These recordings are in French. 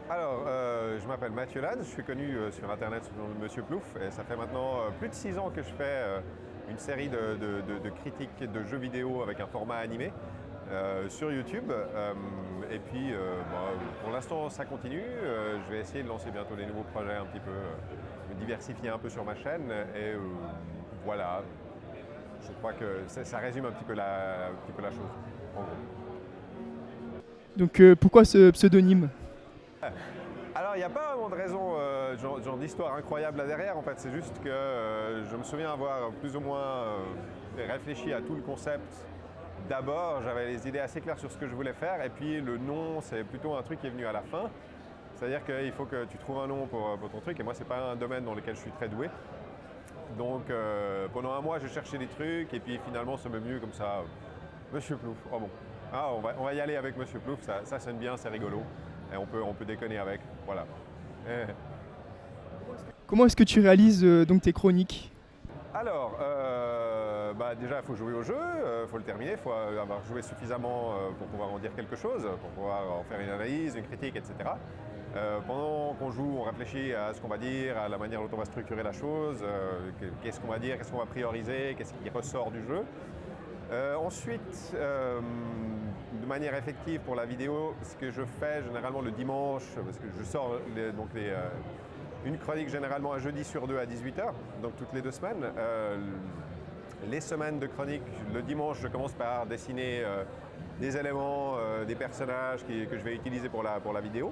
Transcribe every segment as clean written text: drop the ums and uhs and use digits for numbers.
Alors, je m'appelle Mathieu Lannes, je suis connu sur Internet sous le nom de Monsieur Plouf et ça fait maintenant plus de 6 ans que je fais une série de critiques de jeux vidéo avec un format animé sur YouTube. Et puis, pour l'instant, ça continue. Je vais essayer de lancer bientôt des nouveaux projets un petit peu, me diversifier un peu sur ma chaîne et voilà. Je crois que ça résume un petit peu la chose, en gros. Donc pourquoi ce pseudonyme? Alors, il n'y a pas vraiment de raison, genre d'histoire incroyable là derrière. En fait, c'est juste que je me souviens avoir plus ou moins réfléchi à tout le concept. D'abord, j'avais les idées assez claires sur ce que je voulais faire, et puis le nom, c'est plutôt un truc qui est venu à la fin. C'est-à-dire qu'il faut que tu trouves un nom pour ton truc, et moi, c'est pas un domaine dans lequel je suis très doué. Donc, pendant un mois, j'ai cherché des trucs, et puis finalement, c'est même mieux comme ça. Monsieur Plouf, oh bon. Ah, on va y aller avec Monsieur Plouf, ça sonne bien, c'est rigolo. Et on peut déconner avec, voilà. Comment est-ce que tu réalises donc tes chroniques? Alors, déjà, il faut jouer au jeu, il faut le terminer, il faut avoir joué suffisamment pour pouvoir en dire quelque chose, pour pouvoir en faire une analyse, une critique, etc. Pendant qu'on joue, on réfléchit à ce qu'on va dire, à la manière dont on va structurer la chose, qu'est-ce qu'on va dire, qu'est-ce qu'on va prioriser, qu'est-ce qui ressort du jeu. Ensuite, de manière effective pour la vidéo, ce que je fais généralement le dimanche, parce que je sors une chronique généralement un jeudi sur deux à 18 h, donc toutes les 2 semaines. Les semaines de chronique, le dimanche, je commence par dessiner des éléments, des personnages que je vais utiliser pour la vidéo.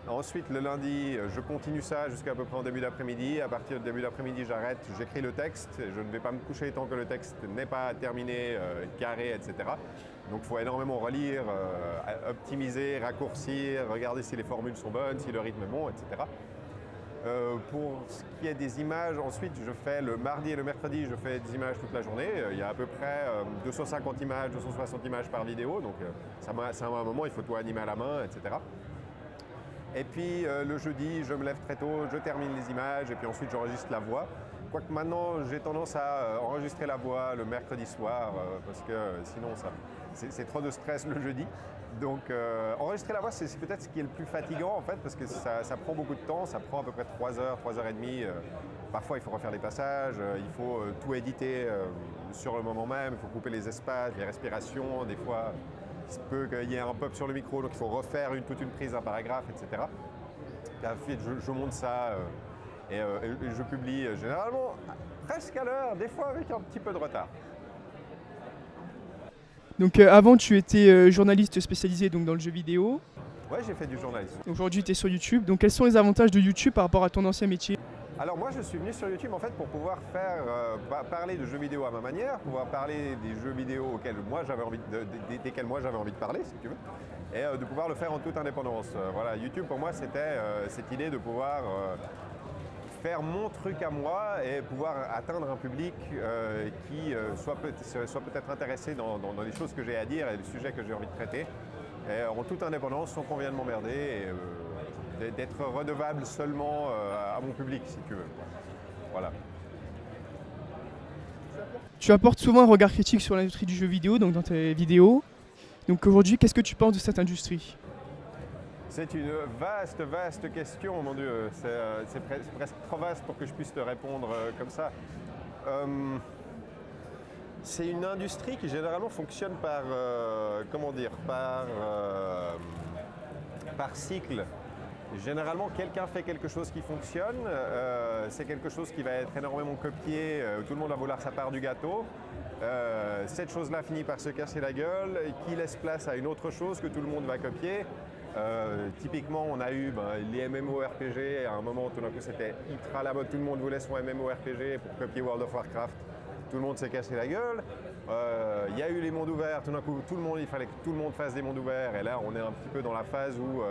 Ensuite, le lundi, je continue ça jusqu'à peu près en début d'après-midi. À partir du début d'après-midi, j'arrête, j'écris le texte. Je ne vais pas me coucher tant que le texte n'est pas terminé, carré, etc. Donc, il faut énormément relire, optimiser, raccourcir, regarder si les formules sont bonnes, si le rythme est bon, etc. Pour ce qui est des images, ensuite, je fais le mardi et le mercredi, je fais des images toute la journée. Il y a à peu près 250 images, 260 images par vidéo. Donc, ça à un moment, il faut tout animer à la main, etc. Et puis le jeudi, je me lève très tôt, je termine les images et puis ensuite j'enregistre la voix. Quoique maintenant, j'ai tendance à enregistrer la voix le mercredi soir parce que sinon c'est trop de stress le jeudi. Donc enregistrer la voix, c'est peut-être ce qui est le plus fatigant en fait parce que ça prend beaucoup de temps, ça prend à peu près 3 heures, 3 heures et demie. Parfois, il faut refaire les passages, il faut tout éditer sur le moment même, il faut couper les espaces, les respirations, des fois. Il se peut qu'il y ait un pop sur le micro, donc il faut refaire toute une prise d'un paragraphe, etc. Puis ensuite, je monte ça et je publie généralement presque à l'heure, des fois avec un petit peu de retard. Donc avant, tu étais journaliste spécialisé donc, dans le jeu vidéo. Ouais, j'ai fait du journalisme. Aujourd'hui, tu es sur YouTube. Donc quels sont les avantages de YouTube par rapport à ton ancien métier? Alors moi, je suis venu sur YouTube en fait pour pouvoir parler de jeux vidéo à ma manière, pouvoir parler des jeux vidéo desquels moi j'avais envie de parler, si tu veux, et de pouvoir le faire en toute indépendance. Voilà, YouTube pour moi c'était cette idée de pouvoir faire mon truc à moi et pouvoir atteindre un public qui soit peut-être intéressé dans les choses que j'ai à dire et les sujets que j'ai envie de traiter, et en toute indépendance, sans qu'on vienne m'emmerder. D'être redevable seulement à mon public, si tu veux. Voilà. Tu apportes souvent un regard critique sur l'industrie du jeu vidéo, donc dans tes vidéos. Donc aujourd'hui, qu'est-ce que tu penses de cette industrie? C'est une vaste question, mon Dieu. C'est presque trop vaste pour que je puisse te répondre comme ça. C'est une industrie qui généralement fonctionne par, par cycle. Généralement, quelqu'un fait quelque chose qui fonctionne, c'est quelque chose qui va être énormément copié, tout le monde va vouloir sa part du gâteau. Cette chose-là finit par se casser la gueule, qui laisse place à une autre chose que tout le monde va copier. Typiquement, on a eu les MMORPG, à un moment, tout d'un coup, c'était ultra la mode, tout le monde voulait son MMORPG pour copier World of Warcraft. Tout le monde s'est cassé la gueule. Il y a eu les mondes ouverts, tout d'un coup, il fallait que tout le monde fasse des mondes ouverts. Et là, on est un petit peu dans la phase où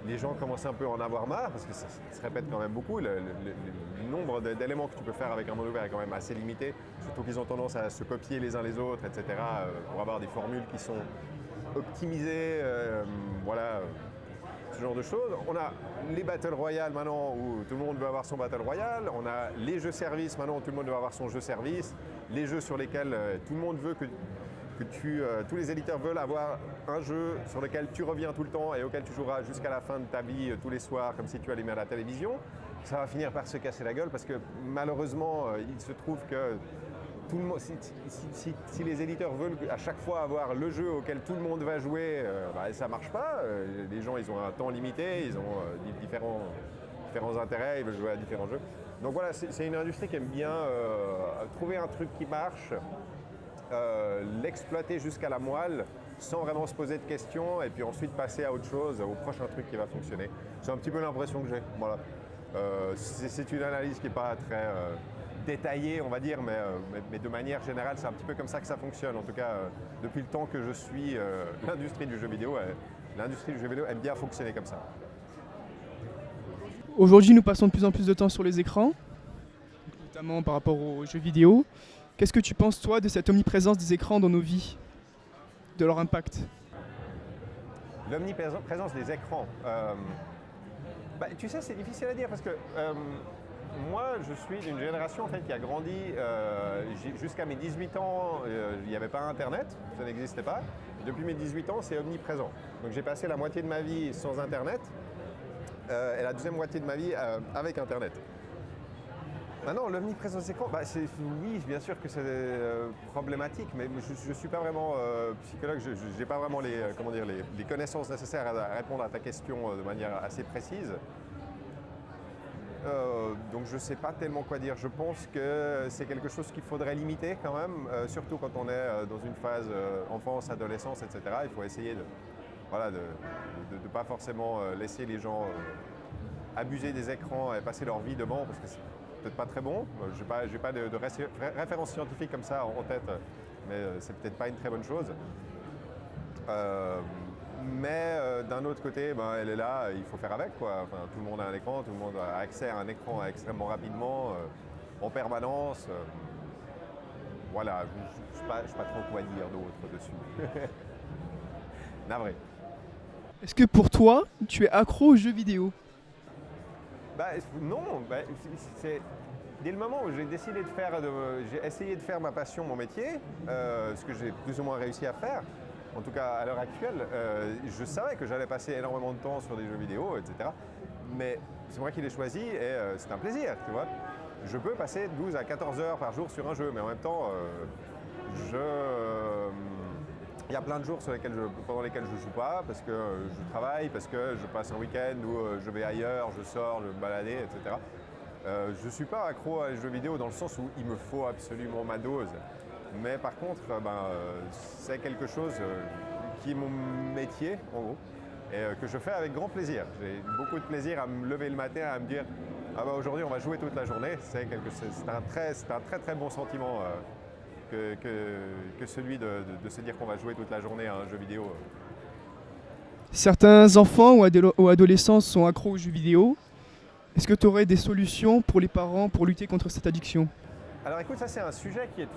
les gens commencent un peu à en avoir marre, parce que ça se répète quand même beaucoup. Le nombre d'éléments que tu peux faire avec un monde ouvert est quand même assez limité, surtout qu'ils ont tendance à se copier les uns les autres, etc., pour avoir des formules qui sont optimisées, voilà, ce genre de choses. On a les Battle Royale maintenant, où tout le monde veut avoir son Battle Royale. On a les jeux services maintenant, où tout le monde veut avoir son jeu service. Les jeux sur lesquels tout le monde veut que tous les éditeurs veulent avoir un jeu sur lequel tu reviens tout le temps et auquel tu joueras jusqu'à la fin de ta vie tous les soirs, comme si tu allumais à la télévision, ça va finir par se casser la gueule parce que malheureusement, il se trouve que tout le monde, si les éditeurs veulent à chaque fois avoir le jeu auquel tout le monde va jouer, ça ne marche pas. Les gens, ils ont un temps limité, ils ont différents intérêts, ils veulent jouer à différents jeux. Donc voilà, c'est une industrie qui aime bien trouver un truc qui marche, l'exploiter jusqu'à la moelle sans vraiment se poser de questions et puis ensuite passer à autre chose, au prochain truc qui va fonctionner. C'est un petit peu l'impression que j'ai. Voilà. C'est une analyse qui n'est pas très détaillée, on va dire, mais de manière générale, c'est un petit peu comme ça que ça fonctionne. En tout cas, depuis le temps que je suis l'industrie du jeu vidéo, l'industrie du jeu vidéo aime bien fonctionner comme ça. Aujourd'hui, nous passons de plus en plus de temps sur les écrans, notamment par rapport aux jeux vidéo. Qu'est-ce que tu penses, toi, de cette omniprésence des écrans dans nos vies, de leur impact? L'omniprésence des écrans. Tu sais, c'est difficile à dire parce que moi, je suis d'une génération en fait, qui a grandi jusqu'à mes 18 ans, il n'y avait pas Internet, ça n'existait pas. Depuis mes 18 ans, c'est omniprésent. Donc j'ai passé la moitié de ma vie sans Internet et la deuxième moitié de ma vie avec Internet. Maintenant, l'omniprésence des écrans, oui, bien sûr que c'est problématique, mais je ne suis pas vraiment psychologue, je n'ai pas vraiment les connaissances nécessaires à répondre à ta question de manière assez précise. Donc je ne sais pas tellement quoi dire. Je pense que c'est quelque chose qu'il faudrait limiter quand même, surtout quand on est dans une phase enfance, adolescence, etc. Il faut essayer de pas forcément laisser les gens abuser des écrans et passer leur vie devant, parce que c'est peut-être pas très bon. Je n'ai pas de référence scientifique comme ça en tête, mais c'est peut-être pas une très bonne chose. Mais d'un autre côté, elle est là, il faut faire avec, quoi. Enfin, tout le monde a un écran, tout le monde a accès à un écran extrêmement rapidement, en permanence. Voilà, je ne sais pas trop quoi dire d'autre dessus. Navré. Est-ce que pour toi, tu es accro aux jeux vidéo? Non, c'est dès le moment où j'ai décidé j'ai essayé de faire ma passion mon métier, ce que j'ai plus ou moins réussi à faire, en tout cas à l'heure actuelle, je savais que j'allais passer énormément de temps sur des jeux vidéo, etc. Mais c'est moi qui l'ai choisi et c'est un plaisir, tu vois. Je peux passer 12 à 14 heures par jour sur un jeu, mais en même temps, il y a plein de jours pendant lesquels je ne joue pas, parce que je travaille, parce que je passe un week-end où je vais ailleurs, je sors, je vais me balader, etc. Je ne suis pas accro à les jeux vidéo dans le sens où il me faut absolument ma dose. Mais par contre, c'est quelque chose qui est mon métier, en gros, et que je fais avec grand plaisir. J'ai beaucoup de plaisir à me lever le matin, à me dire « Ah aujourd'hui, on va jouer toute la journée ». C'est un très très bon sentiment que celui de se dire qu'on va jouer toute la journée à un jeu vidéo. Certains enfants ou adolescents sont accros aux jeux vidéo. Est-ce que tu aurais des solutions pour les parents pour lutter contre cette addiction? Alors écoute, ça c'est un sujet qui est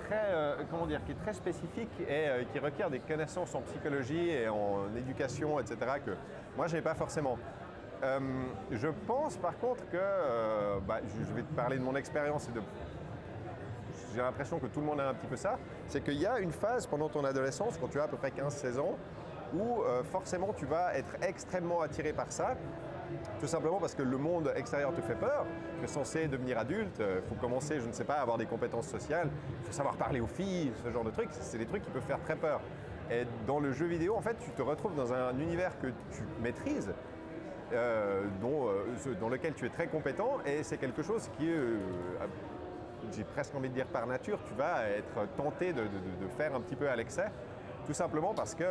qui est très spécifique et qui requiert des connaissances en psychologie et en éducation, etc. que moi je n'ai pas forcément. Je pense par contre que, je vais te parler de mon expérience j'ai l'impression que tout le monde a un petit peu ça, c'est qu'il y a une phase pendant ton adolescence, quand tu as à peu près 15-16 ans, où forcément tu vas être extrêmement attiré par ça, tout simplement parce que le monde extérieur te fait peur. Tu es censé devenir adulte, il faut commencer, je ne sais pas, à avoir des compétences sociales, il faut savoir parler aux filles, ce genre de trucs, c'est des trucs qui peuvent faire très peur. Et dans le jeu vidéo, en fait, tu te retrouves dans un univers que tu maîtrises, dans lequel tu es très compétent, et c'est quelque chose qui j'ai presque envie de dire par nature, tu vas être tenté de faire un petit peu à l'excès, tout simplement parce que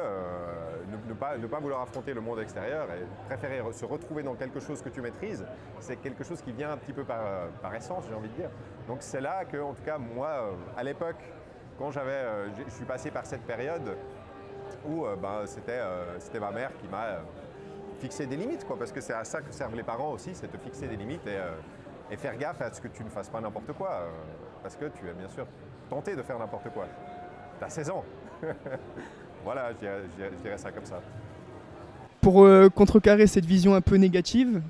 ne pas vouloir affronter le monde extérieur et préférer se retrouver dans quelque chose que tu maîtrises, c'est quelque chose qui vient un petit peu par essence, j'ai envie de dire. Donc c'est là que, en tout cas, moi, à l'époque, quand je suis passé par cette période où c'était ma mère qui m'a fixé des limites, quoi, parce que c'est à ça que servent les parents aussi, c'est de fixer des limites et faire gaffe à ce que tu ne fasses pas n'importe quoi, parce que tu es bien sûr tenté de faire n'importe quoi. Tu as 16 ans. Voilà, je dirais ça comme ça. Pour contrecarrer cette vision un peu négative,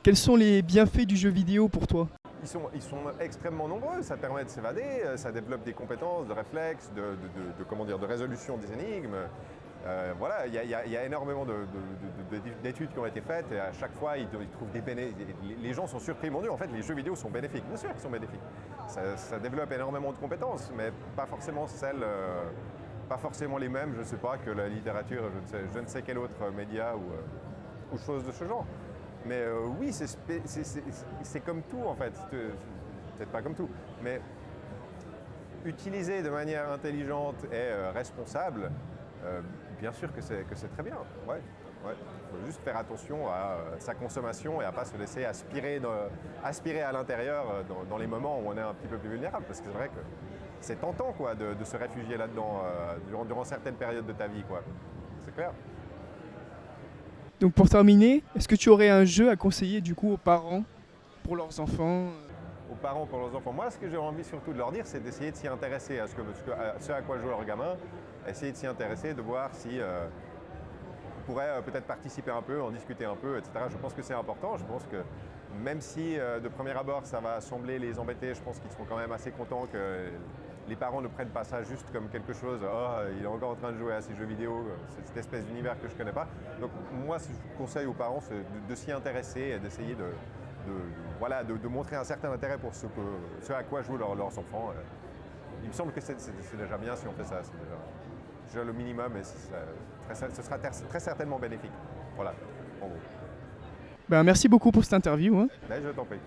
quels sont les bienfaits du jeu vidéo pour toi? ils sont extrêmement nombreux, ça permet de s'évader, ça développe des compétences, de réflexes, de résolution des énigmes. Voilà, il y a énormément d'études qui ont été faites et à chaque fois ils trouvent des bénéfices. Les gens sont surpris, mon Dieu, en fait les jeux vidéo sont bénéfiques, bien sûr qu'ils sont bénéfiques. Ça développe énormément de compétences, mais pas forcément pas forcément les mêmes, je ne sais pas, que la littérature, je ne sais quel autre média ou chose de ce genre. Mais oui, c'est comme tout en fait, peut-être pas comme tout, mais utilisé de manière intelligente et responsable, bien sûr que c'est très bien. Ouais. Il faut juste faire attention à sa consommation et à ne pas se laisser aspirer à l'intérieur dans les moments où on est un petit peu plus vulnérable. Parce que c'est vrai que c'est tentant quoi, de se réfugier là-dedans durant certaines périodes de ta vie. C'est clair. Donc pour terminer, est-ce que tu aurais un jeu à conseiller du coup aux parents pour leurs enfants? Aux parents pour leurs enfants. Moi, ce que j'ai envie surtout de leur dire, c'est d'essayer de s'y intéresser à ce à quoi jouent leurs gamins, essayer de s'y intéresser, de voir si on pourrait peut-être participer un peu, en discuter un peu, etc. Je pense que c'est important. Je pense que même si de premier abord ça va sembler les embêter, je pense qu'ils seront quand même assez contents que les parents ne prennent pas ça juste comme quelque chose, oh, il est encore en train de jouer à ces jeux vidéo, cette espèce d'univers que je ne connais pas. Donc moi, ce que je conseille aux parents, c'est de s'y intéresser et d'essayer de montrer un certain intérêt pour ce à quoi jouent leurs enfants. Il me semble que c'est déjà bien si on fait ça, c'est déjà le minimum et ce sera très certainement bénéfique. Voilà, en gros. Ben, merci beaucoup pour cette interview. Là, je t'en prie.